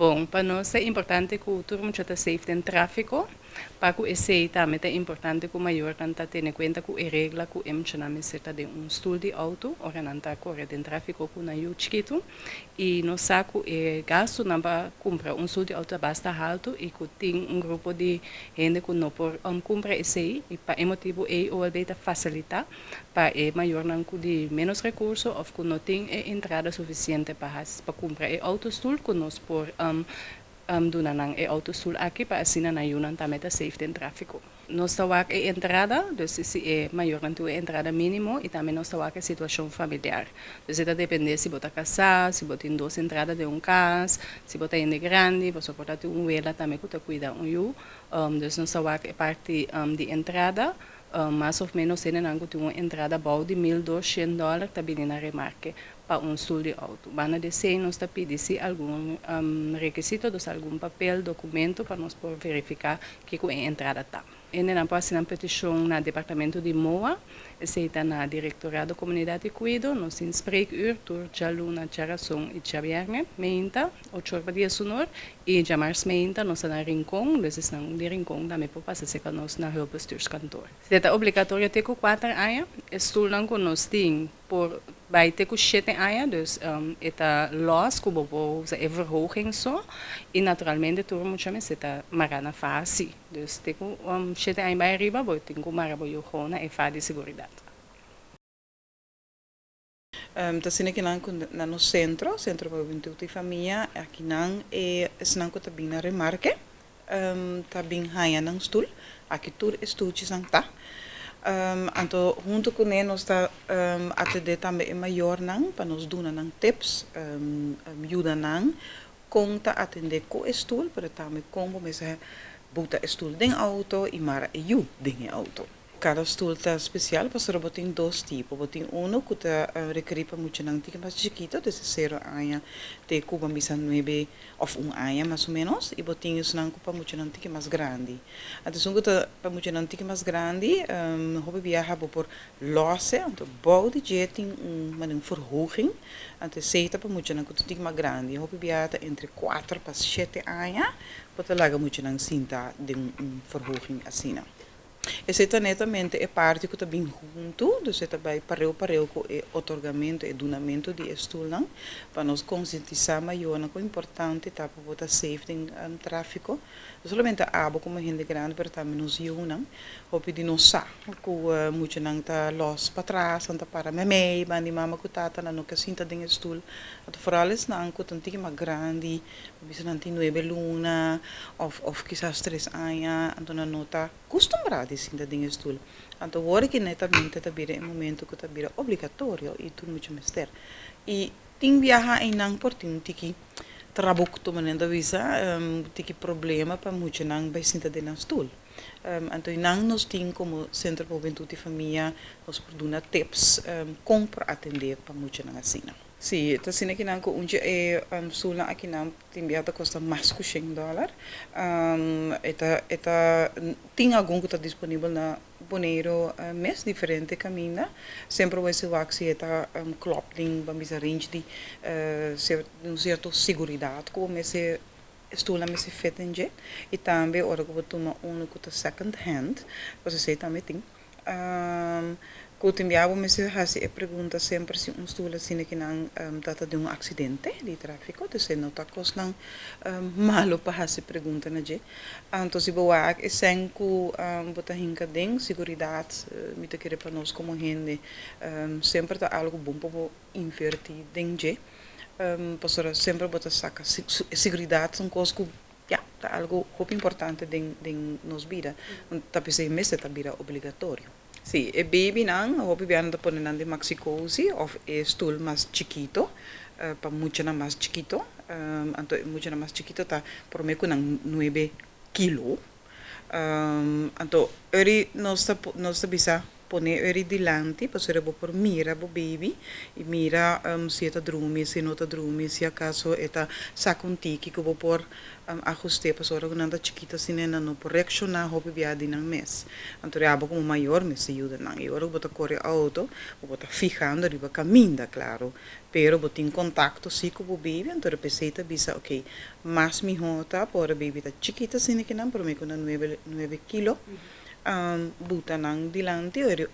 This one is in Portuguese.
Bom, para nós é importante que o turno está safe em tráfego, para que esse também é importante que o maior tenta ter em conta que a regra que o mencionamos certa de stool de auto, ou não está correto em tráfego com na chiquito, e no saco é gasto para comprar stool de auto basta alto e que tem grupo de gente que não por comprar esse e para motivo é ou beta facilitar para maior não de menos recursos ou que não tem entrada suficiente para comprar autostool que nós por duna nang autostool aqui para assim na yunan também tá safe em tráfego. Nós tawag entrada, dus se maior nanto entrada mínimo e também nós tawag situação familiar. Dus isso depende se bota casar, se bota em duas entradas de casa, se bota em grande, você pode ter vela também que cuida you. Dus nós tawag parte de entrada, mais ou menos tem nango uma entrada bom de $1,200 também na remarque para stool de auto. Bana de sei nós está pedindo algum requisito, dos algum papel, documento para nós poder verificar que a entrada está. E não pode ser petição no departamento de MOA, esse está na Directorato da Comunidade de Cuido, nós em spreekuur, tur jaluna charason e chabierne, meinta, 8 dias sonor, e jamars meinta, nós na rincón, dus na de rincón, também pode passar se que nós na hulpbestuurskantoor. Se é obrigatório ter 4 anos, stoel lang ko nós tem por bij te 7 anos, dus eta los como vou a verhoging so e naturalmente tu moet je met marana fase, dus te 7 anos bij riba, vou ter que mara boyo hona e fa de seguridade. Tasine kinang na no centro para o família, aqui não é senang ko tabi na remarque, tabi haya nang stoel, aqui tur estuche sang ta. Anto junto com ele nós está atender também maior não para nos dar não tips ajuda não conta atender com stoel para também como mas bota stoel dentro auto e mara eu dentro auto. Cada stoel está especial, porque botem dois tipos. Botem que está requerido para muito não tica mais chiquito, de 0 anos, de cuba misa 9 ou 1 ano mais ou menos, e botem isso não para muito não tica mais grande. Então, que para muito não tica mais grande, hobby viaja por losse, então bouw de jet tem uma verhoging, então seita para muito não tica mais grande. Hobby viaja entre 4 para 7 anos, para lá muito não sinta de verhoging assim não. Esse netamente é parte que está bem junto, dus het bij pareu com o otorgamento e donamento de estudo, para nós conscientizar maior que é importante tá para botar safety em tráfico, somente abo como gente grande, mas também nos unam, ou pedir não sa, que muito não tá los para trás, anta para meme, bandi mama que tá na no que sinta dentro estudo, ato forales não que tanto que mais grande, bisa nanti 9 luna, ou quizás 3 anos, então na nota acostumbrada sinta dentro estudo. Então agora que netamente tá vira um momento que tá vira obrigatório e tudo muito mister. E tem viajar em não por tem tiki trabalho que manenda visa, tiki problema para muito não vai sinta dentro estudo. Então não nós tem como centro para juventude e família nós produzimos tips como para atender para muito não assim. Sim, então assim aqui não com onde é sula aqui não tem viata custa mais que $100. Eta tem algum que está disponível na Boneiro mês diferente caminha. Sempre vai ser o axi eta clothing, vamos arrange de certa segurança como esse estou na mesa feita em je e também ora que vou tomar que está second hand, você também tem. Que te enviava me se hasi pergunta sempre se stoel assim que não data de acidente de tráfico, de se não tá cos não malo para hasi pergunta na je. Então se boa é sem que bota hinca den seguridade, me te querer para nós como gente, sempre tá algo bom para invertir den je. Pastor sempre bota saca seguridade são coisas que tá algo muito importante den nos vida. Tá pensei mesmo tá vira obrigatório. Sim, e baby não, o baby anda por de maxicosi, ou é stool mais chiquito, para muito mais chiquito, então muito mais chiquito tá por meio com 9 kg, então ele nós bisa pone eri dilante, pasere bo por mira bo baby, e mira se eta drumi, se nota drumi, se acaso eta sakuntiki que bo por ajuste pasora gunanda chiquita sinena no por reaccionar hope biadi nang mes. Antore abo como maior me se ajuda nang. E ora bota corre auto, bota fijando riba caminda, claro. Pero botin contacto sí com o baby, então peseta bisa, ok, mas mi hota, por a baby tá chiquita sine que não, por me com 9 kilo, buta nang dilante,